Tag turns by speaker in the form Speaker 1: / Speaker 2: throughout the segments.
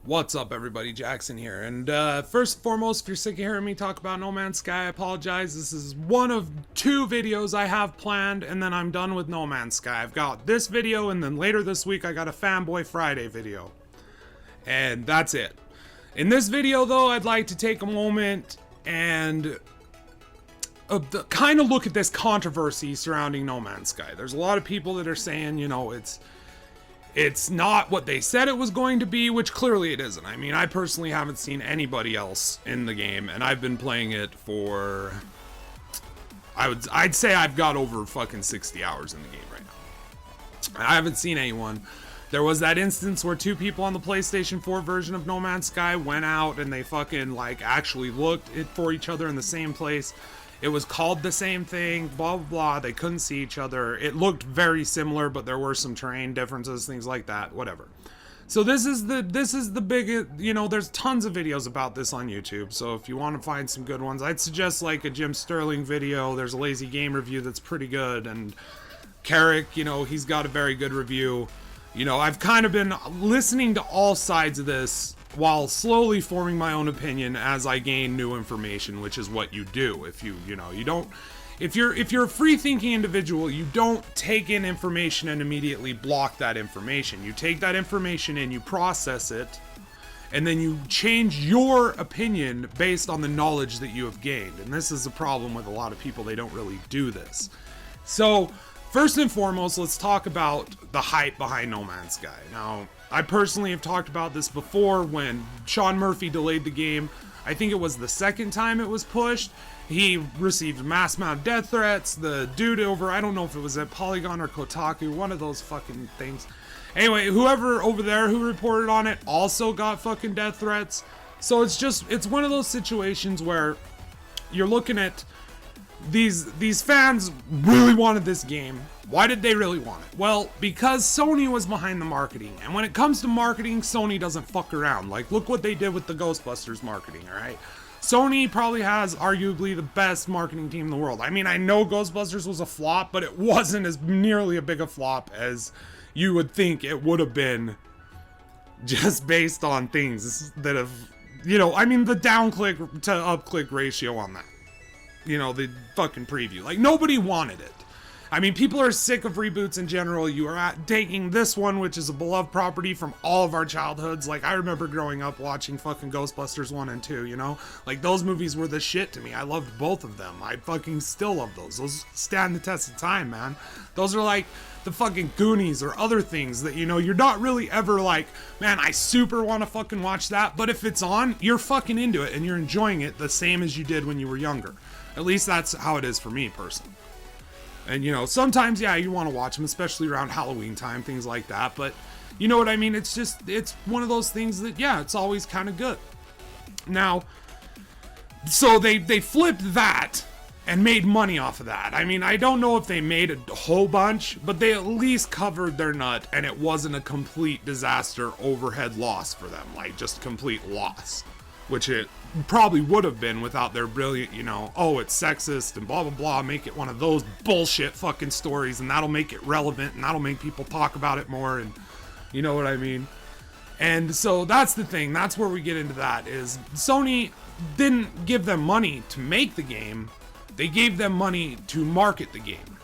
Speaker 1: What's up, everybody? Jackson here. And first and foremost, if you're sick of hearing me talk about No Man's Sky, I apologize. This is one of two videos I have planned, and then I'm done with No Man's Sky. I've got this video, and then later this week, I got a Fanboy Friday video. And that's it. In this video, though, I'd like to take a moment and kind of look at this controversy surrounding No Man's Sky. There's a lot of people that are saying, you know, it's not what they said it was going to be, which clearly it isn't. I mean, I personally haven't seen anybody else in the game, and I've been playing it for... I'd say I've got over fucking 60 hours in the game right now. I haven't seen anyone. There was that instance where two people on the PlayStation 4 version of No Man's Sky went out and they fucking, like, actually looked for each other in the same place. It was called the same thing, blah, blah, blah. They couldn't see each other. It looked very similar, but there were some terrain differences, things like that, whatever. So this is the big, you know, there's tons of videos about this on YouTube. So if you want to find some good ones, I'd suggest like a Jim Sterling video. There's a Lazy Game review that's pretty good. And Carrick, you know, he's got a very good review. You know, I've kind of been listening to all sides of this while slowly forming my own opinion as I gain new information, which is what you do. If you don't, if you're a free-thinking individual, you don't take in information and immediately block that information. You take that information and you process it, and then you change your opinion based on the knowledge that you have gained. And this is a problem with a lot of people. They don't really do this. So first and foremost, let's talk about the hype behind No Man's Sky. Now, I personally have talked about this before when Sean Murphy delayed the game. I think it was the second time it was pushed. He received mass amount of death threats. The dude over, I don't know if it was at Polygon or Kotaku, one of those fucking things. Anyway, whoever over there who reported on it also got fucking death threats. So it's one of those situations where you're looking at these fans really wanted this game. Why did they really want it? Well, because Sony was behind the marketing. And when it comes to marketing, Sony doesn't fuck around. Like, look what they did with the Ghostbusters marketing, alright? Sony probably has arguably the best marketing team in the world. I mean, I know Ghostbusters was a flop, but it wasn't as nearly a big a flop as you would think it would have been just based on things that have, you know, I mean, the down click to up click ratio on that. You know, the fucking preview. Like, nobody wanted it. I mean, people are sick of reboots in general. You are taking this one, which is a beloved property from all of our childhoods. Like, I remember growing up watching fucking Ghostbusters 1 and 2, you know? Like, those movies were the shit to me. I loved both of them. I fucking still love those. Those stand the test of time, man. Those are like the fucking Goonies or other things that, you know, you're not really ever like, man, I super want to fucking watch that. But if it's on, you're fucking into it and you're enjoying it the same as you did when you were younger. At least that's how it is for me, personally. And, you know, sometimes, yeah, you want to watch them, especially around Halloween time, things like that. But, you know what I mean? It's one of those things that, yeah, it's always kind of good. Now, so they flipped that and made money off of that. I mean, I don't know if they made a whole bunch, but they at least covered their nut, and it wasn't a complete disaster overhead loss for them. Like, just complete loss. Which it probably would have been without their brilliant, you know, oh, it's sexist and blah, blah, blah, make it one of those bullshit fucking stories, and that'll make it relevant, and that'll make people talk about it more, and you know what I mean? And so that's the thing, that's where we get into that, is Sony didn't give them money to make the game, they gave them money to market the game.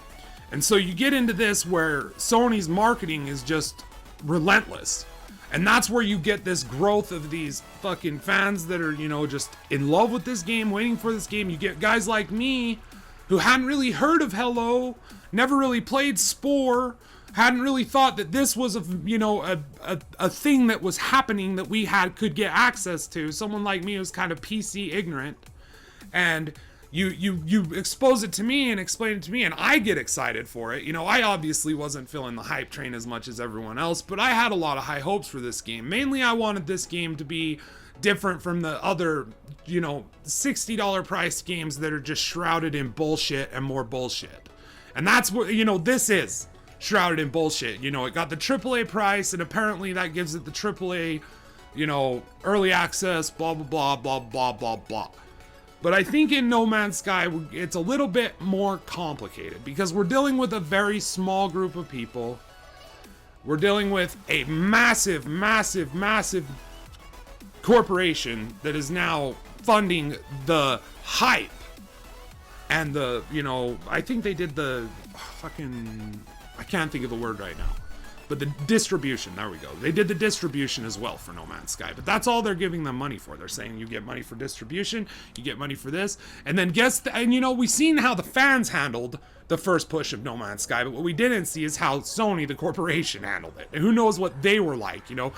Speaker 1: And so you get into this where Sony's marketing is just relentless. And that's where you get this growth of these fucking fans that are, you know, just in love with this game, waiting for this game. You get guys like me who hadn't really heard of Hello, never really played Spore, hadn't really thought that this was a, you know, a thing that was happening that we could get access to. Someone like me who's kind of PC ignorant, and you expose it to me and explain it to me, and I get excited for it. You know, I obviously wasn't feeling the hype train as much as everyone else, but I had a lot of high hopes for this game. Mainly, I wanted this game to be different from the other, you know, $60 price games that are just shrouded in bullshit and more bullshit. And that's what, you know, this is shrouded in bullshit. You know, it got the AAA price, and apparently that gives it the AAA, you know, early access, blah, blah, blah, blah, blah, blah, blah. But I think in No Man's Sky, it's a little bit more complicated because we're dealing with a very small group of people. We're dealing with a massive, massive, massive corporation that is now funding the hype and the, you know, I think they did the fucking, I can't think of the word right now, but the distribution, there we go. They did the distribution as well for No Man's Sky, but that's all they're giving them money for. They're saying you get money for distribution, you get money for this, and then and you know, we've seen how the fans handled the first push of No Man's Sky, but what we didn't see is how Sony, the corporation, handled it. And who knows what they were like, you know?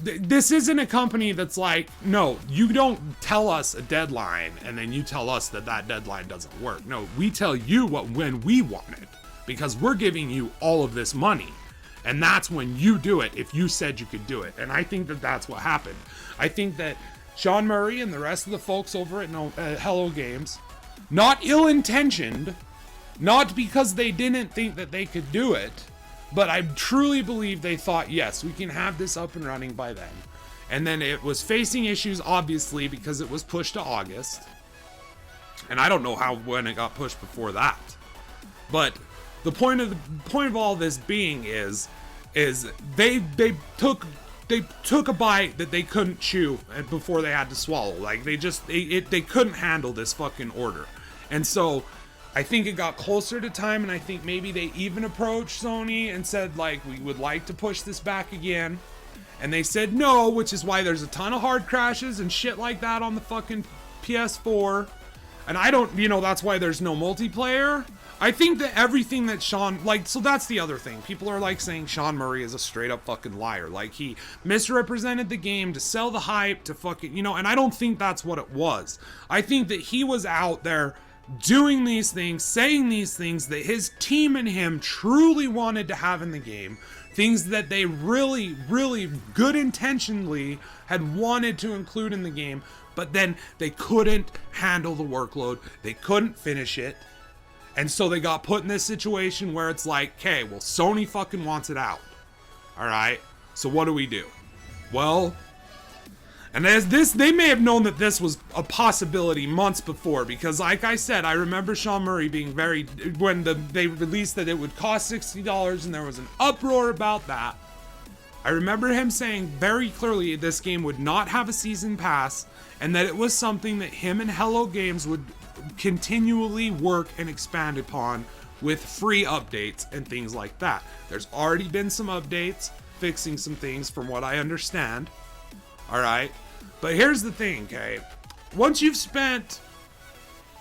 Speaker 1: This isn't a company that's like, no, you don't tell us a deadline and then you tell us that that deadline doesn't work. No, we tell you when we want it, because we're giving you all of this money. And that's when you do it, if you said you could do it. And I think that that's what happened. I think that Sean Murray and the rest of the folks over at Hello Games, not ill-intentioned, not because they didn't think that they could do it, but I truly believe they thought, yes, we can have this up and running by then. And then it was facing issues, obviously, because it was pushed to August. And I don't know when it got pushed before that. But the point of all this being is they took a bite that they couldn't chew before they had to swallow. Like they couldn't handle this fucking order. And so I think it got closer to time, and I think maybe they even approached Sony and said, like, we would like to push this back again. And they said no, which is why there's a ton of hard crashes and shit like that on the fucking PS4. And I don't, you know, that's why there's no multiplayer. I think that everything that Sean, like, so that's the other thing. People are, like, saying Sean Murray is a straight up fucking liar. Like, he misrepresented the game to sell the hype to fucking, you know, and I don't think that's what it was. I think that he was out there doing these things, saying these things that his team and him truly wanted to have in the game, things that they really, really good intentionally had wanted to include in the game, but then they couldn't handle the workload, they couldn't finish it, and so they got put in this situation where it's like, okay, well, Sony fucking wants it out, alright, so what do we do? Well, and as this, they may have known that this was a possibility months before, because like I said, I remember Sean Murray being very, when they released that it would cost $60 and there was an uproar about that. I remember him saying very clearly this game would not have a season pass, and that it was something that him and Hello Games would continually work and expand upon with free updates and things like that. There's already been some updates fixing some things from what I understand. Alright, but here's the thing, okay? Once you've spent,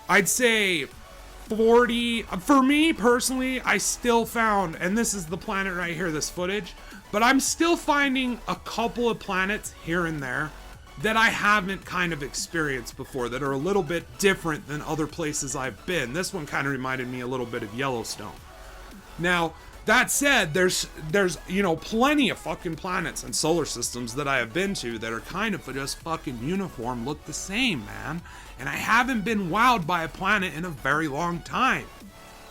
Speaker 1: I'd say 40, for me personally, I still found, and this is the planet right here, this footage, but I'm still finding a couple of planets here and there that I haven't kind of experienced before, that are a little bit different than other places I've been. This one kind of reminded me a little bit of Yellowstone. Now, that said, there's you know, plenty of fucking planets and solar systems that I have been to that are kind of just fucking uniform, look the same, man. And I haven't been wowed by a planet in a very long time.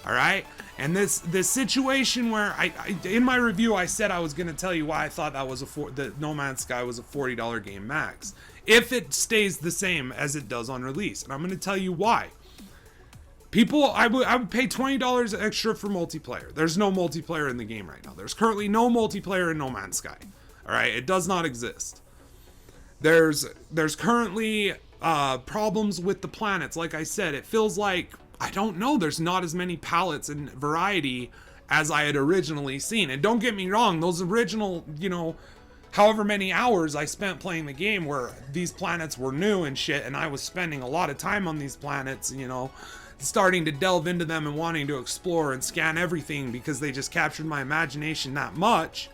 Speaker 1: All right? And this situation where I in my review I said I was going to tell you why I thought that was that No Man's Sky was a $40 game max, if it stays the same as it does on release. And I'm going to tell you why. People, I would pay $20 extra for multiplayer. There's no multiplayer in the game right now. There's currently no multiplayer in No Man's Sky. All right, it does not exist. There's currently problems with the planets. Like I said, it feels like, I don't know, there's not as many palettes and variety as I had originally seen. And don't get me wrong, those original, you know, however many hours I spent playing the game where these planets were new and shit, and I was spending a lot of time on these planets, you know, starting to delve into them and wanting to explore and scan everything because they just captured my imagination that much.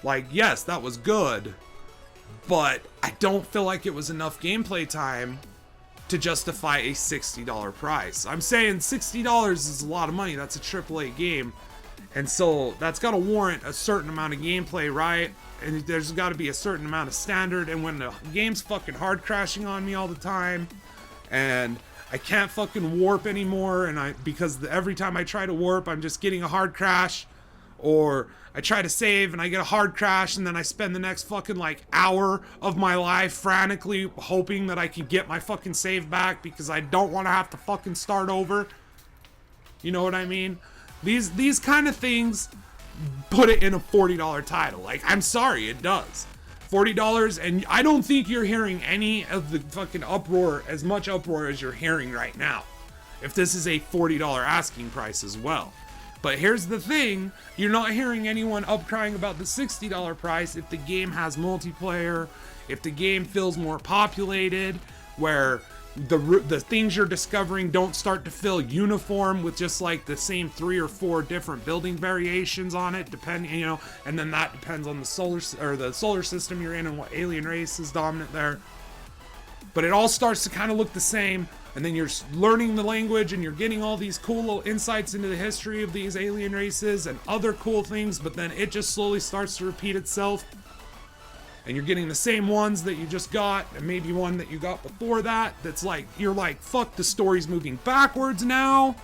Speaker 1: Like, yes, that was good, but I don't feel like it was enough gameplay time to justify a $60 price. I'm saying $60 is a lot of money. That's a AAA game, and so that's got to warrant a certain amount of gameplay, right? And there's got to be a certain amount of standard, and when the game's fucking hard crashing on me all the time, and I can't fucking warp anymore, and because every time I try to warp, I'm just getting a hard crash, or I try to save and I get a hard crash, and then I spend the next fucking like hour of my life frantically hoping that I can get my fucking save back because I don't want to have to fucking start over. You know what I mean? These kind of things put it in a $40 title. Like, I'm sorry, it does. $40, and I don't think you're hearing any of the fucking uproar, as much uproar as you're hearing right now, if this is a $40 asking price as well. But here's the thing, you're not hearing anyone upcrying about the $60 price if the game has multiplayer, if the game feels more populated, where the things you're discovering don't start to feel uniform with just like the same 3 or 4 different building variations on it, depending, you know, and then that depends on the solar system you're in and what alien race is dominant there. But it all starts to kind of look the same, and then you're learning the language and you're getting all these cool little insights into the history of these alien races and other cool things, but then it just slowly starts to repeat itself. And you're getting the same ones that you just got, and maybe one that you got before that, that's like, you're like, fuck, the story's moving backwards now.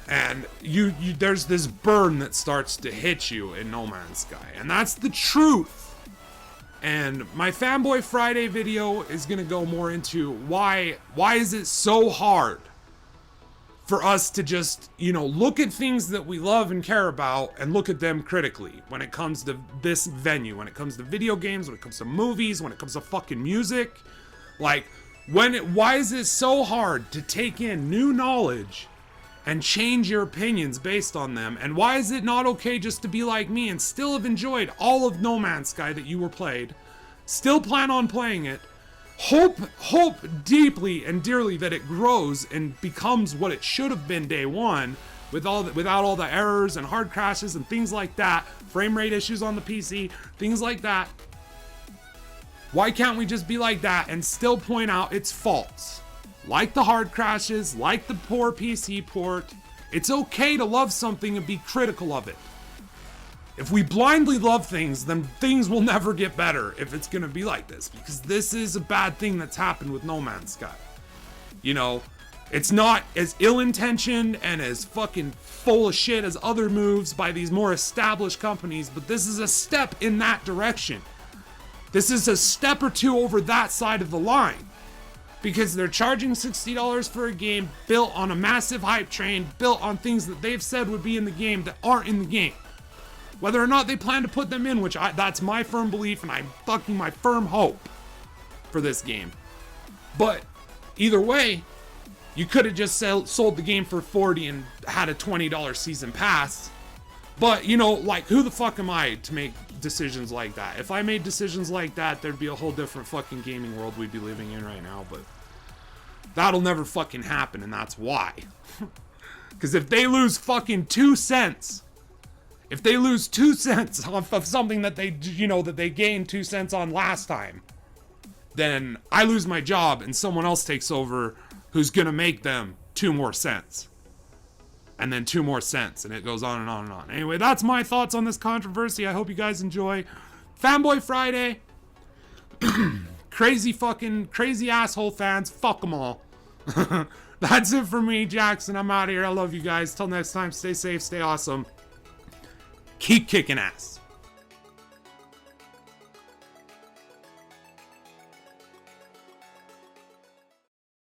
Speaker 1: And there's this burn that starts to hit you in No Man's Sky, and that's the truth. And my Fanboy Friday video is gonna go more into why is it so hard for us to just, you know, look at things that we love and care about and look at them critically when it comes to this venue, when it comes to video games, when it comes to movies, when it comes to fucking music. Like, why is it so hard to take in new knowledge and change your opinions based on them? And why is it not okay just to be like me and still have enjoyed all of No Man's Sky that you were played, still plan on playing it, hope deeply and dearly that it grows and becomes what it should have been day one, without all the errors and hard crashes and things like that, frame rate issues on the PC, things like that. Why can't we just be like that and still point out its faults? Like the hard crashes, like the poor PC port. It's okay to love something and be critical of it. If we blindly love things, then things will never get better if it's gonna be like this, because this is a bad thing that's happened with No Man's Sky. You know, it's not as ill-intentioned and as fucking full of shit as other moves by these more established companies, but this is a step in that direction. This is a step or two over that side of the line, because they're charging $60 for a game built on a massive hype train, built on things that they've said would be in the game that aren't in the game. Whether or not they plan to put them in, that's my firm belief and my firm hope for this game. But either way, you could have just sold the game for $40 and had a $20 season pass. But, you know, like, who the fuck am I to make decisions like that? If I made decisions like that, there'd be a whole different fucking gaming world we'd be living in right now. But that'll never fucking happen, and that's why. Because if they lose fucking 2 cents... If they lose 2 cents off of something that they, you know, that they gained 2 cents on last time, then I lose my job and someone else takes over who's gonna make them 2 more cents. And then 2 more cents, and it goes on and on and on. Anyway, that's my thoughts on this controversy. I hope you guys enjoy. Fanboy Friday. Crazy asshole fans. Fuck them all. That's it for me, Jackson. I'm out of here. I love you guys. Till next time, stay safe, stay awesome. Keep kicking ass.